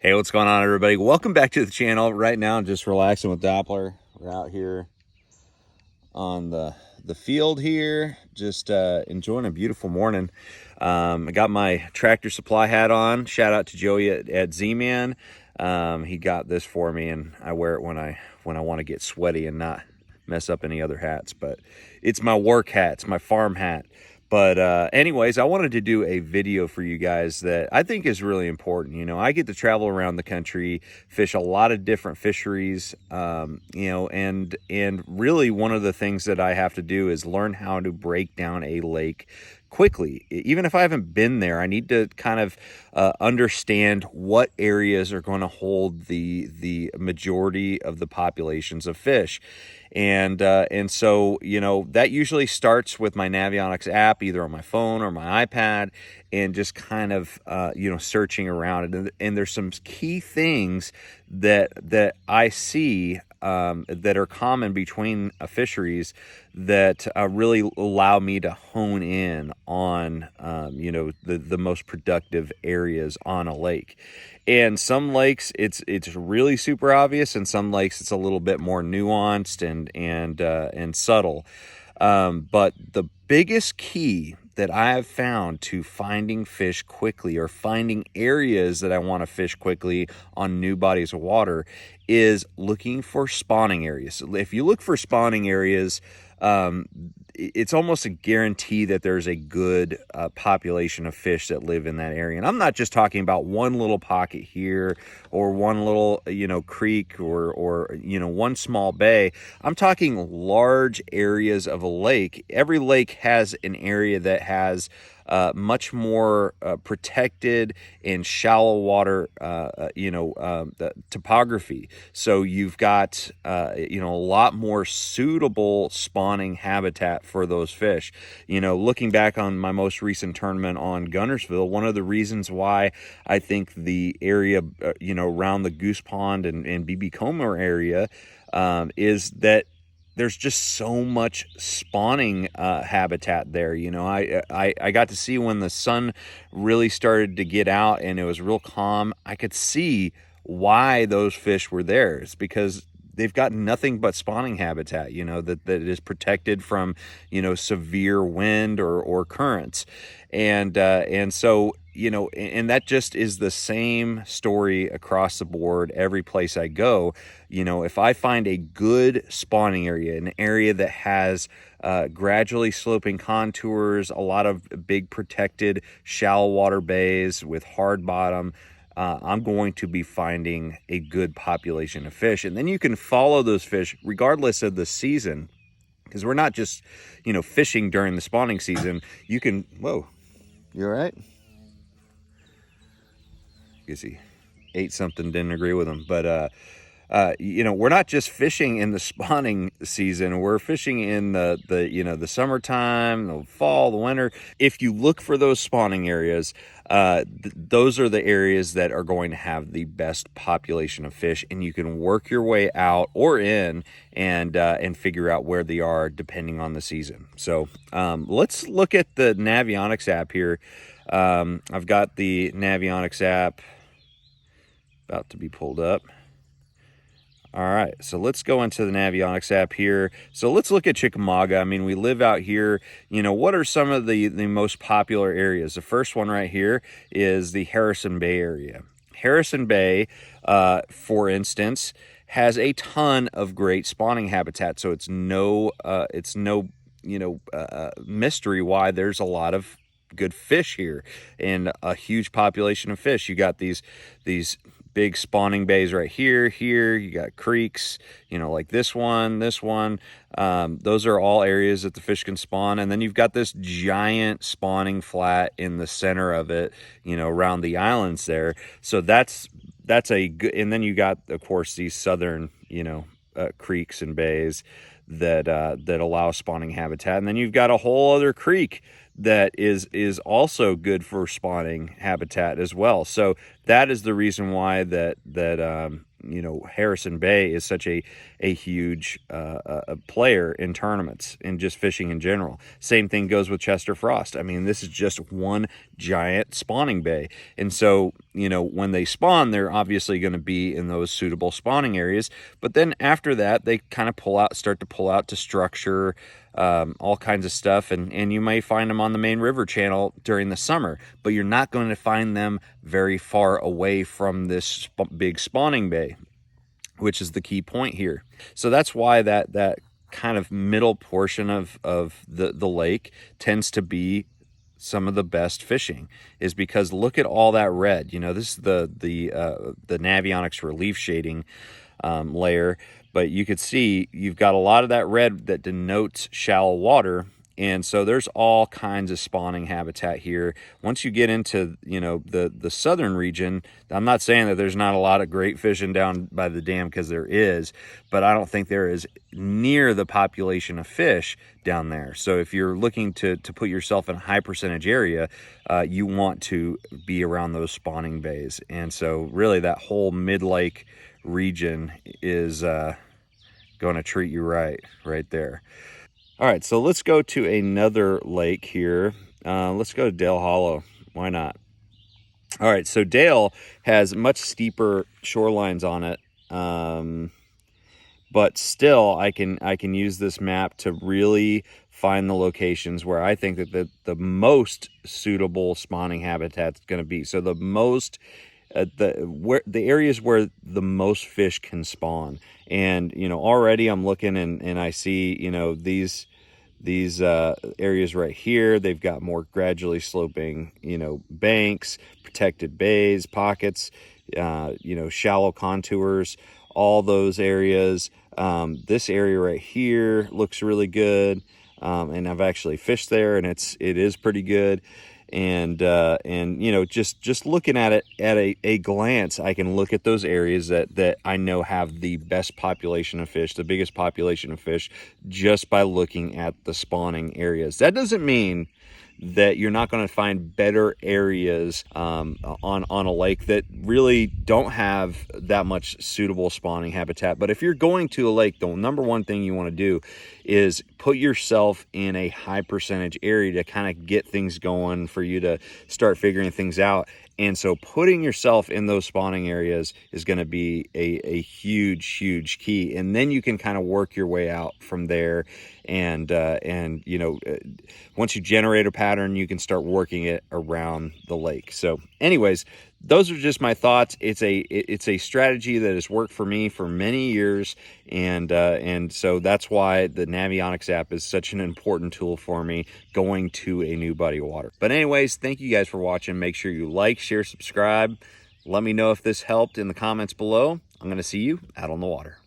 Hey, what's going on, everybody? Welcome back to the channel. Right now, I'm just relaxing with Doppler. We're out here on the field here, just enjoying a beautiful morning. I got my Tractor Supply hat on. Shout out to Joey at Z-Man. He got this for me, and I wear it when I want to get sweaty and not mess up any other hats. But it's my work hat. It's my farm hat. But anyways, I wanted to do a video for you guys that I think is really important. You know, I get to travel around the country, fish a lot of different fisheries, you know, and really one of the things that I have to do is learn how to break down a lake quickly. Even if I haven't been there, I need to kind of understand what areas are going to hold the majority of the populations of fish. And so, you know, that usually starts with my Navionics app, either on my phone or my iPad, and just kind of, you know, searching around. And there's some key things that I see that are common between fisheries that really allow me to hone in on, you know, the most productive areas on a lake. And some lakes, it's really super obvious, and some lakes it's a little bit more nuanced and subtle. But the biggest key that I have found to finding fish quickly, or finding areas that I want to fish quickly on new bodies of water, is looking for spawning areas. If you look for spawning areas, it's almost a guarantee that there's a good population of fish that live in that area. And I'm not just talking about one little pocket here, or one little, you know, creek, or you know, one small bay. I'm talking large areas of a lake. Every lake has an area that has much more protected and shallow water, you know, the topography. So you've got, you know, a lot more suitable spawning habitat for those fish. You know, looking back on my most recent tournament on Gunnersville, one of the reasons why I think the area, you know, around the Goose Pond and BB Comer area is that there's just so much spawning habitat there. You know, I got to see when the sun really started to get out and it was real calm. I could see why those fish were there. It's because they've got nothing but spawning habitat, you know, that is protected from, you know, severe wind or currents. And so, you know, and that just is the same story across the board every place I go. You know, if I find a good spawning area, an area that has gradually sloping contours, a lot of big protected shallow water bays with hard bottom, I'm going to be finding a good population of fish. And then you can follow those fish regardless of the season, because we're not just, you know, fishing during the spawning season. You can, whoa, you all right? Because he ate something, didn't agree with him. But you know, we're not just fishing in the spawning season. We're fishing in the you know, the summertime, the fall, the winter. If you look for those spawning areas, those are the areas that are going to have the best population of fish, and you can work your way out or in and figure out where they are depending on the season. So let's look at the Navionics app here. I've got the Navionics app about to be pulled up. All right, so let's go into the Navionics app here. So let's look at Chickamauga. I mean, we live out here. You know, what are some of the most popular areas? The first one right here is the Harrison Bay area. Harrison Bay, for instance, has a ton of great spawning habitat. So it's no you know, mystery why there's a lot of good fish here and a huge population of fish. You got these big spawning bays right here. You got creeks, you know, like this one. Those are all areas that the fish can spawn. And then you've got this giant spawning flat in the center of it, you know, around the islands there. So that's a good. And then you got, of course, these southern, you know, creeks and bays that allow spawning habitat. And then you've got a whole other creek that is also good for spawning habitat as well. So that is the reason why that you know, Harrison Bay is such a huge player in tournaments and just fishing in general. Same thing goes with Chester Frost. I mean, this is just one giant spawning bay. And so you know, when they spawn, they're obviously going to be in those suitable spawning areas. But then after that, they kind of start to pull out to structure, all kinds of stuff. And you may find them on the main river channel during the summer, but you're not going to find them very far away from this big spawning bay, which is the key point here. So that's why that kind of middle portion of the lake tends to be some of the best fishing, is because look at all that red. You know, this is the Navionics relief shading layer, but you could see you've got a lot of that red that denotes shallow water. And so there's all kinds of spawning habitat here. Once you get into, you know, the southern region, I'm not saying that there's not a lot of great fishing down by the dam, because there is, but I don't think there is near the population of fish down there. So if you're looking to put yourself in a high percentage area, you want to be around those spawning bays. And so really that whole mid-lake region is going to treat you right there. All right, so let's go to another lake here. Let's go to Dale Hollow. Why not? All right, so Dale has much steeper shorelines on it, but still I can use this map to really find the locations where I think that the most suitable spawning habitat is going to be. So the most the areas where the most fish can spawn. And you know, already I'm looking and I see, you know, these areas right here, they've got more gradually sloping, you know, banks, protected bays, pockets, you know, shallow contours, all those areas. This area right here looks really good, and I've actually fished there, and it is pretty good. And you know, just looking at it at a glance, I can look at those areas that I know have the best population of fish, the biggest population of fish, just by looking at the spawning areas. That doesn't mean that you're not going to find better areas on a lake that really don't have that much suitable spawning habitat. But if you're going to a lake, the number one thing you want to do is put yourself in a high percentage area to kind of get things going, for you to start figuring things out. And so putting yourself in those spawning areas is going to be a huge key. And then you can kind of work your way out from there. And you know, once you generate a pattern, you can start working it around the lake. So anyways, those are just my thoughts. It's a strategy that has worked for me for many years. And so that's why the Navionics app is such an important tool for me going to a new body of water. But anyways, thank you guys for watching. Make sure you like, share, subscribe. Let me know if this helped in the comments below. I'm going to see you out on the water.